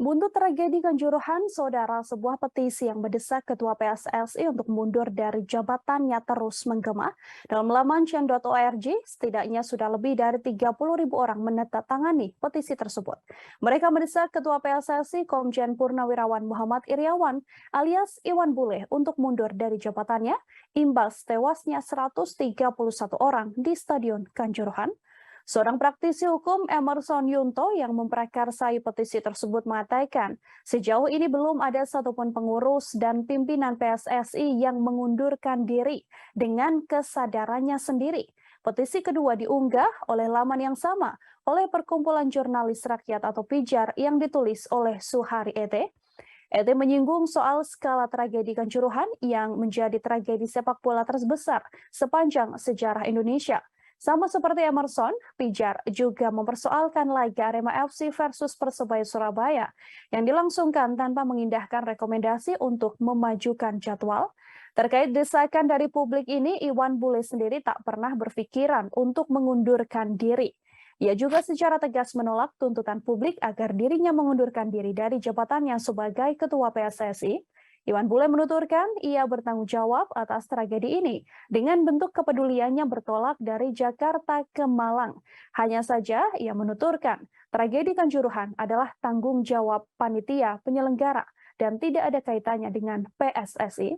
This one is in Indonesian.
Buntut tragedi Kanjuruhan, saudara, sebuah petisi yang mendesak Ketua PSSI untuk mundur dari jabatannya terus menggema. Dalam laman change.org, setidaknya sudah lebih dari 30.000 orang menandatangani petisi tersebut. Mereka mendesak Ketua PSSI Komjen Purnawirawan Muhammad Iriawan alias Iwan Bule untuk mundur dari jabatannya imbas tewasnya 131 orang di Stadion Kanjuruhan. Seorang praktisi hukum Emerson Yunto yang memprakarsai petisi tersebut mengatakan, sejauh ini belum ada satupun pengurus dan pimpinan PSSI yang mengundurkan diri dengan kesadarannya sendiri. Petisi kedua diunggah oleh laman yang sama oleh Perkumpulan Jurnalis Rakyat atau PIJAR yang ditulis oleh Suhari Ete. Ete menyinggung soal skala tragedi Kanjuruhan yang menjadi tragedi sepak bola terbesar sepanjang sejarah Indonesia. Sama seperti Emerson, Pijar juga mempersoalkan laga Arema FC versus Persebaya Surabaya yang dilangsungkan tanpa mengindahkan rekomendasi untuk memajukan jadwal. Terkait desakan dari publik ini, Iwan Bule sendiri tak pernah berpikiran untuk mengundurkan diri. Ia juga secara tegas menolak tuntutan publik agar dirinya mengundurkan diri dari jabatannya sebagai Ketua PSSI. Iwan Bule menuturkan ia bertanggung jawab atas tragedi ini dengan bentuk kepeduliannya bertolak dari Jakarta ke Malang. Hanya saja ia menuturkan tragedi Kanjuruhan adalah tanggung jawab panitia penyelenggara dan tidak ada kaitannya dengan PSSI.